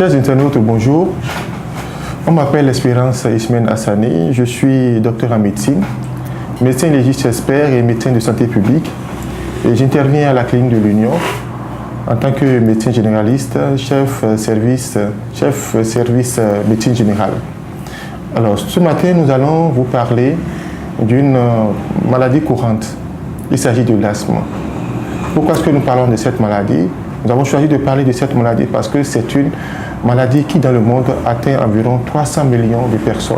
Chers internautes, bonjour. On m'appelle Espérance Ismaël Hassani. Je suis docteur en médecine, médecin légiste expert et médecin de santé publique. Et j'interviens à la clinique de l'Union en tant que médecin généraliste, chef service médecine générale. Alors, ce matin, nous allons vous parler d'une maladie courante. Il s'agit de l'asthme. Pourquoi est-ce que nous parlons de cette maladie? Nous avons choisi de parler de cette maladie parce que c'est une maladie qui, dans le monde, atteint environ 300 millions de personnes,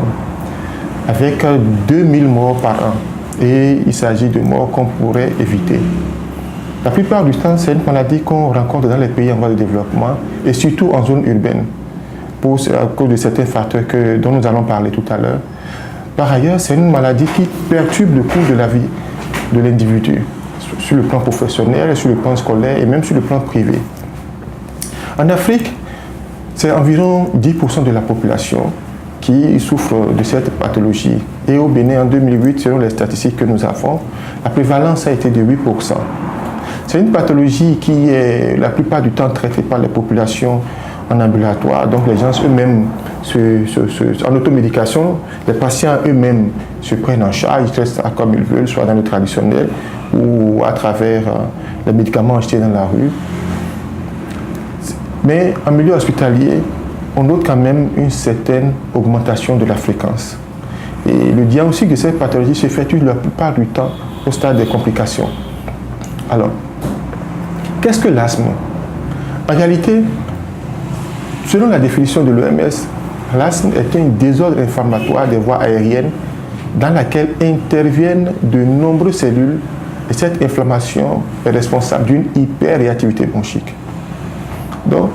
avec 2000 morts par an. Et il s'agit de morts qu'on pourrait éviter. La plupart du temps, c'est une maladie qu'on rencontre dans les pays en voie de développement et surtout en zone urbaine, à cause de certains facteurs dont nous allons parler tout à l'heure. Par ailleurs, c'est une maladie qui perturbe le cours de la vie de l'individu, sur le plan professionnel, sur le plan scolaire et même sur le plan privé. En Afrique, c'est environ 10% de la population qui souffre de cette pathologie. Et au Bénin, en 2008, selon les statistiques que nous avons, la prévalence a été de 8%. C'est une pathologie qui est la plupart du temps traitée par les populations en ambulatoire. Donc les gens eux-mêmes, en automédication, les patients eux-mêmes se prennent en charge, ils restent comme ils veulent, soit dans le traditionnel ou à travers les médicaments achetés dans la rue. Mais en milieu hospitalier, on note quand même une certaine augmentation de la fréquence. Et le diagnostic de cette pathologie s'effectue la plupart du temps au stade des complications. Alors, qu'est-ce que l'asthme? En réalité, selon la définition de l'OMS, l'asthme est un désordre inflammatoire des voies aériennes dans laquelle interviennent de nombreuses cellules et cette inflammation est responsable d'une hyperréactivité bronchique. Donc,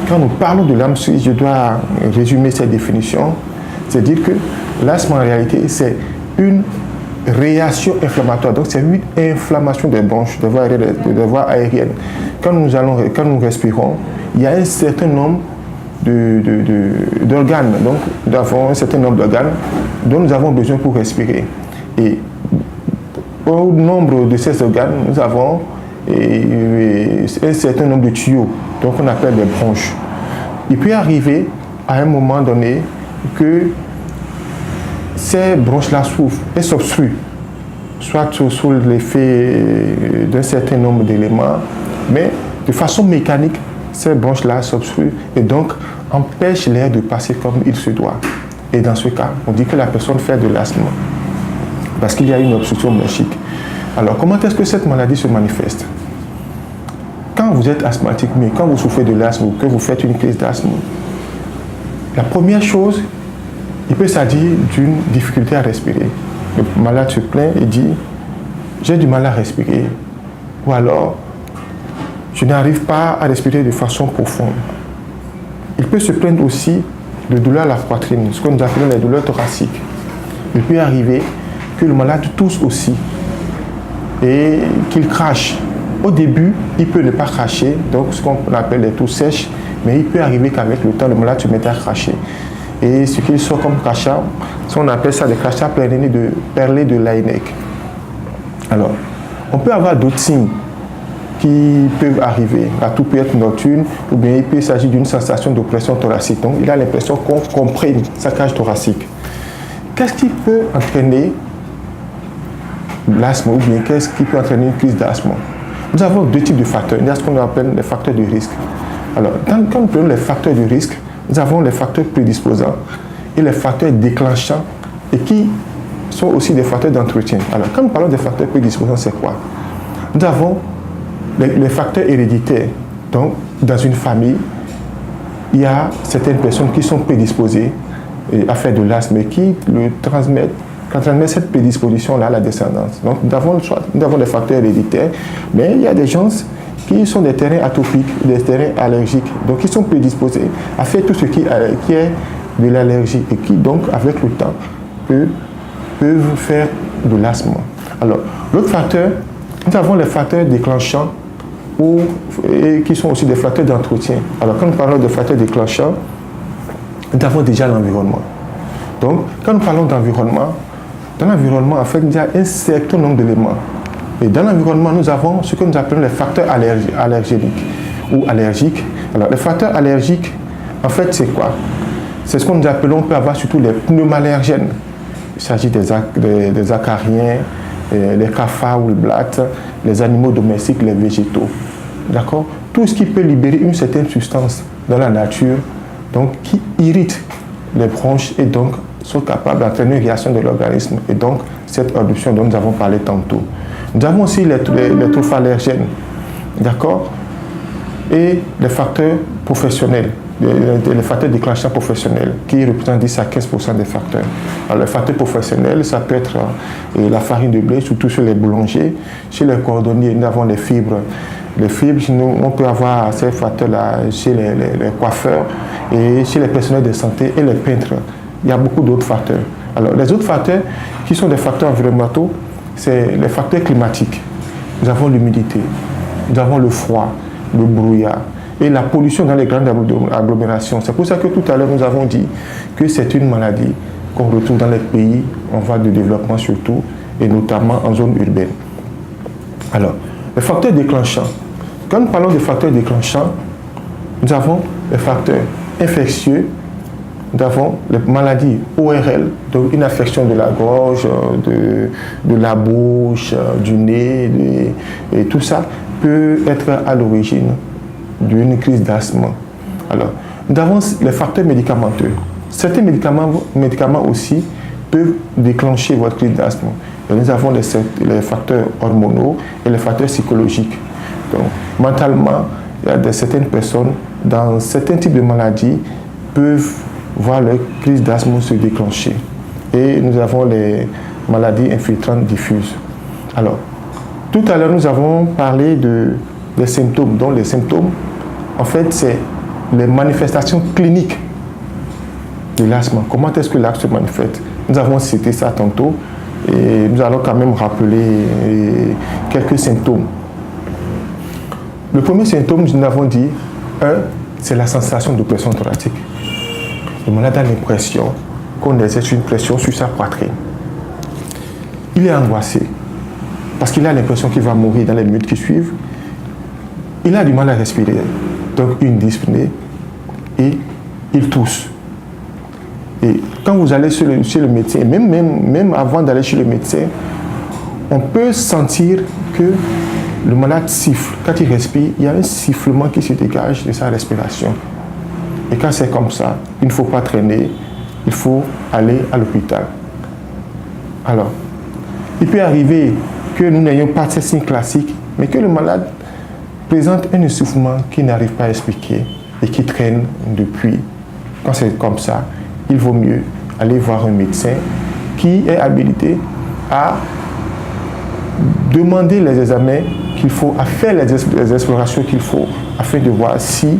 quand nous parlons de l'asthme, je dois résumer cette définition, c'est dire que l'asthme en réalité c'est une réaction inflammatoire, donc c'est une inflammation des bronches, des voies aériennes. Quand nous respirons, il y a un certain nombre d'organes, donc nous avons un certain nombre d'organes dont nous avons besoin pour respirer. Et au nombre de ces organes, nous avons un certain nombre de tuyaux, donc on appelle des bronches. Il peut arriver à un moment donné que ces bronches-là souffrent et s'obstruent, soit sous l'effet d'un certain nombre d'éléments, mais de façon mécanique, ces bronches-là s'obstruent et donc empêchent l'air de passer comme il se doit. Et dans ce cas, on dit que la personne fait de l'asthme parce qu'il y a une obstruction bronchique. Alors, comment est-ce que cette maladie se manifeste? Quand vous êtes asthmatique, mais quand vous souffrez de l'asthme ou que vous faites une crise d'asthme, la première chose, il peut s'agir d'une difficulté à respirer. Le malade se plaint et dit « j'ai du mal à respirer » ou alors « je n'arrive pas à respirer de façon profonde ». Il peut se plaindre aussi de douleurs à la poitrine, ce que nous appelons les douleurs thoraciques. Il peut arriver que le malade tousse aussi et qu'il crache. Au début, il peut ne pas cracher, donc ce qu'on appelle les tousses sèches, mais il peut arriver qu'avec le temps, le malade se mette à cracher. Et ce qu'il sort comme crachat, on appelle ça des crachats perlés de Laennec. Alors, on peut avoir d'autres signes qui peuvent arriver. La toux peut être nocturne, ou bien il peut s'agir d'une sensation d'oppression thoracique. Donc, il a l'impression qu'on comprime sa cage thoracique. Qu'est-ce qui peut entraîner l'asthme, ou bien qu'est-ce qui peut entraîner une crise d'asthme? Nous avons deux types de facteurs. Il y a ce qu'on appelle les facteurs de risque. Alors, quand nous prenons les facteurs de risque, nous avons les facteurs prédisposants et les facteurs déclenchants et qui sont aussi des facteurs d'entretien. Alors, quand nous parlons des facteurs prédisposants, c'est quoi? Nous avons les facteurs héréditaires. Donc, dans une famille, il y a certaines personnes qui sont prédisposées à faire de l'asthme et qui transmettent cette prédisposition-là à la descendance. Donc, nous avons des facteurs héréditaires, mais il y a des gens qui sont des terrains atopiques, des terrains allergiques, donc qui sont prédisposés à faire tout ce qui est de l'allergie et qui, donc, avec le temps, peuvent faire de l'asthme. Alors, l'autre facteur, nous avons les facteurs déclenchants et qui sont aussi des facteurs d'entretien. Alors, quand nous parlons de facteurs déclenchants, nous avons déjà l'environnement. Donc, quand nous parlons d'environnement, dans l'environnement, en fait, il y a un certain nombre d'éléments. Et dans l'environnement, nous avons ce que nous appelons les facteurs allergéniques ou allergiques. Alors, les facteurs allergiques En fait, c'est quoi? C'est ce qu'on nous appelons, on peut avoir surtout les pneumallergènes. Il s'agit des acariens, les cafards ou les blattes, les animaux domestiques, les végétaux. D'accord? Tout ce qui peut libérer une certaine substance dans la nature, donc qui irrite les bronches et donc sont capables d'entraîner une réaction de l'organisme. Et donc, cette éruption dont nous avons parlé tantôt. Nous avons aussi les trophallèrgènes. D'accord? Et les facteurs professionnels. Les facteurs déclencheurs professionnels qui représentent 10 à 15% des facteurs. Alors, les facteurs professionnels, ça peut être la farine de blé, surtout chez les boulangers. Chez les cordonniers, nous avons les fibres. Les fibres, on peut avoir ces facteurs-là chez les coiffeurs et chez les personnels de santé et les peintres. Il y a beaucoup d'autres facteurs. Alors, les autres facteurs qui sont des facteurs environnementaux, c'est les facteurs climatiques. Nous avons l'humidité, nous avons le froid, le brouillard et la pollution dans les grandes agglomérations. C'est pour ça que tout à l'heure, nous avons dit que c'est une maladie qu'on retrouve dans les pays en voie de développement surtout, et notamment en zone urbaine. Alors, les facteurs déclenchants. Quand nous parlons de facteurs déclenchants, nous avons les facteurs infectieux, nous avons les maladies ORL, donc une affection de la gorge, de la bouche, du nez, et tout ça peut être à l'origine d'une crise d'asthme. Alors, nous avons les facteurs médicamenteux. Certains médicaments aussi peuvent déclencher votre crise d'asthme. Nous avons les facteurs hormonaux et les facteurs psychologiques. Donc, mentalement, il y a certaines personnes, dans certains types de maladies, peuvent voir leur crise d'asthme se déclencher. Et nous avons les maladies infiltrantes diffuses. Alors, tout à l'heure, nous avons parlé des symptômes. Donc, les symptômes, en fait, c'est les manifestations cliniques de l'asthme. Comment est-ce que l'asthme se manifeste? Nous avons cité ça tantôt et nous allons quand même rappeler quelques symptômes. Le premier symptôme, nous avons dit, c'est la sensation d'oppression thoracique. Le malade a l'impression qu'on exerce une pression sur sa poitrine. Il est angoissé parce qu'il a l'impression qu'il va mourir dans les minutes qui suivent. Il a du mal à respirer, donc une dyspnée, et il tousse. Et quand vous allez chez le médecin, même avant d'aller chez le médecin, on peut sentir que le malade siffle. Quand il respire, il y a un sifflement qui se dégage de sa respiration. Et quand c'est comme ça, il ne faut pas traîner, il faut aller à l'hôpital. Alors, il peut arriver que nous n'ayons pas ces signes classiques, mais que le malade présente un essoufflement qu'il n'arrive pas à expliquer et qui traîne depuis. Quand c'est comme ça, il vaut mieux aller voir un médecin qui est habilité à demander les examens qu'il faut, à faire les explorations qu'il faut, afin de voir si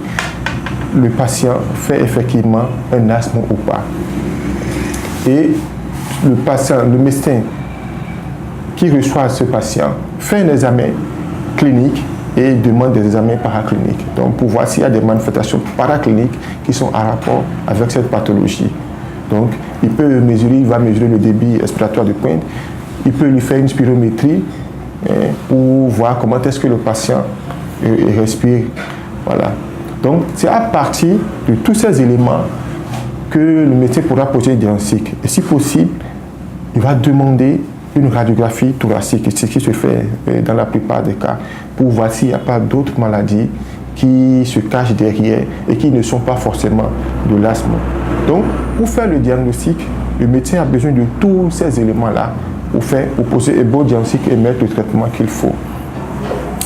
le patient fait effectivement un asthme ou pas. Et le médecin qui reçoit ce patient fait un examen clinique et demande des examens paracliniques. Donc, pour voir s'il y a des manifestations paracliniques qui sont en rapport avec cette pathologie. Donc, il va mesurer le débit expiratoire de pointe, il peut lui faire une spirométrie pour voir comment est-ce que le patient respire. Voilà. Donc, c'est à partir de tous ces éléments que le médecin pourra poser un diagnostic. Et si possible, il va demander une radiographie thoracique, ce qui se fait dans la plupart des cas, pour voir s'il n'y a pas d'autres maladies qui se cachent derrière et qui ne sont pas forcément de l'asthme. Donc, pour faire le diagnostic, le médecin a besoin de tous ces éléments-là pour poser un bon diagnostic et mettre le traitement qu'il faut.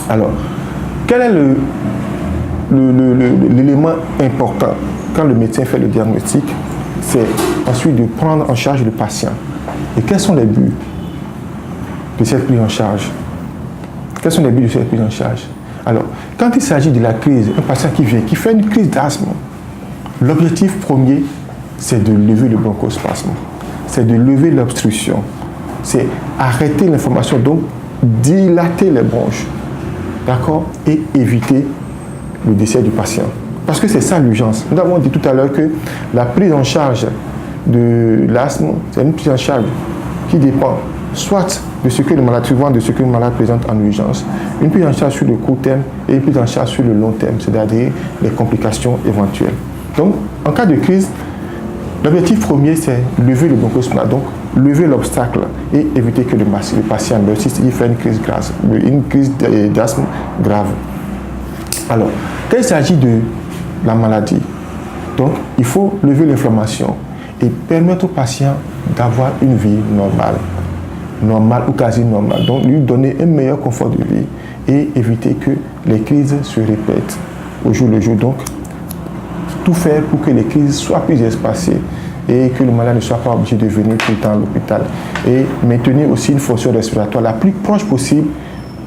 Alors, quel est l'élément important quand le médecin fait le diagnostic? C'est ensuite de prendre en charge le patient. Et quels sont les buts de cette prise en charge? Quels sont les buts de cette prise en charge? Alors, quand il s'agit de la crise, un patient qui vient, qui fait une crise d'asthme, l'objectif premier, c'est de lever le bronchospasme, c'est de lever l'obstruction, c'est arrêter l'inflammation, donc dilater les bronches, d'accord, et éviter le décès du patient. Parce que c'est ça l'urgence. Nous avons dit tout à l'heure que la prise en charge de l'asthme, c'est une prise en charge qui dépend soit de ce que le malade, souvent de ce que le malade présente en urgence, une prise en charge sur le court terme et une prise en charge sur le long terme, c'est-à-dire les complications éventuelles. Donc, en cas de crise, l'objectif premier, c'est lever le bronchospasme, donc lever l'obstacle et éviter que le patient meure s'il fait une crise d'asthme grave. Alors, quand il s'agit de la maladie, donc il faut lever l'inflammation et permettre au patient d'avoir une vie normale ou quasi normale. Donc, lui donner un meilleur confort de vie et éviter que les crises se répètent au jour le jour. Donc, tout faire pour que les crises soient plus espacées et que le malade ne soit pas obligé de venir tout le temps à l'hôpital. Et maintenir aussi une fonction respiratoire la plus proche possible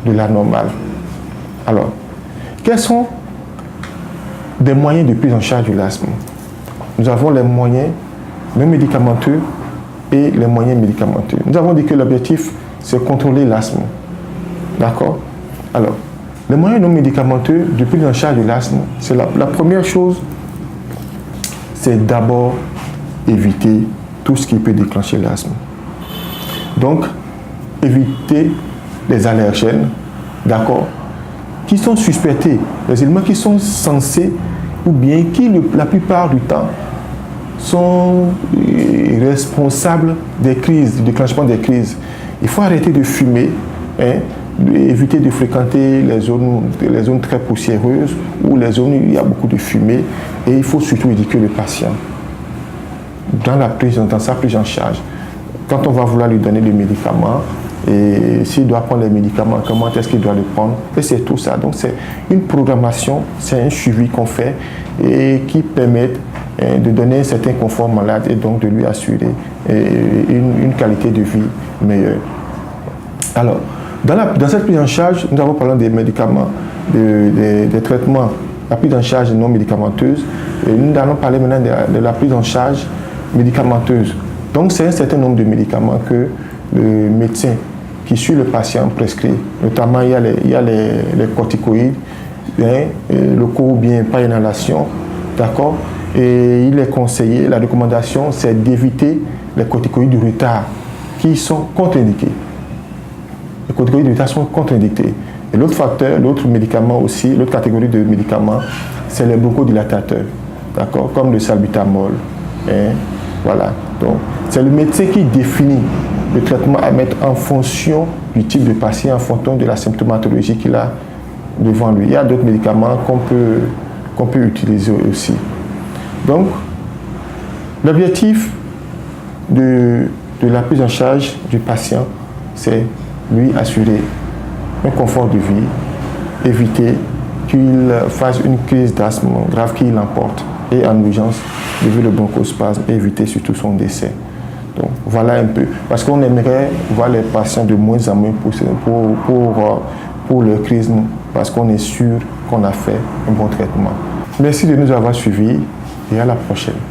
de la normale. Alors, quels sont des moyens de prise en charge de l'asthme? Nous avons les moyens non médicamenteux et les moyens médicamenteux. Nous avons dit que l'objectif, c'est contrôler l'asthme. D'accord? Alors, les moyens non médicamenteux de prise en charge de l'asthme, c'est la première chose, c'est d'abord éviter tout ce qui peut déclencher l'asthme. Donc, éviter les allergènes, d'accord, qui sont suspectés, les éléments qui sont censés ou bien qui, la plupart du temps, sont responsables des crises, du déclenchement des crises. Il faut arrêter de fumer, éviter de fréquenter les zones très poussiéreuses ou les zones où il y a beaucoup de fumée, et il faut surtout éduquer le patient dans sa prise en charge. Quand on va vouloir lui donner des médicaments, et s'il doit prendre les médicaments, comment est-ce qu'il doit le prendre, et c'est tout ça. Donc c'est une programmation, c'est un suivi qu'on fait et qui permet de donner un certain confort au malade et donc de lui assurer une qualité de vie meilleure. Alors, dans cette prise en charge, nous avons parlé des médicaments, des traitements, la prise en charge non médicamenteuse, et nous allons parler maintenant de la prise en charge médicamenteuse. Donc c'est un certain nombre de médicaments que le médecin qui suit le patient prescrit. Notamment, il y a les corticoïdes, locaux ou bien par inhalation, d'accord? Et il est conseillé, la recommandation, c'est d'éviter les corticoïdes de retard qui sont contre-indiqués. Les corticoïdes de retard sont contre-indiqués. Et l'autre facteur, l'autre médicament aussi, l'autre catégorie de médicaments, c'est les bronchodilatateurs, d'accord? Comme le salbutamol. Voilà. Donc, c'est le médecin qui définit le traitement à mettre en fonction du type de patient, en fonction de la symptomatologie qu'il a devant lui. Il y a d'autres médicaments qu'on peut utiliser aussi. Donc, l'objectif de la prise en charge du patient, c'est lui assurer un confort de vie, éviter qu'il fasse une crise d'asthme grave qui l'emporte et en urgence, lever le bronchospasme et éviter surtout son décès. Donc voilà un peu, parce qu'on aimerait voir les patients de moins en moins pour leur crise, parce qu'on est sûr qu'on a fait un bon traitement. Merci de nous avoir suivis et à la prochaine.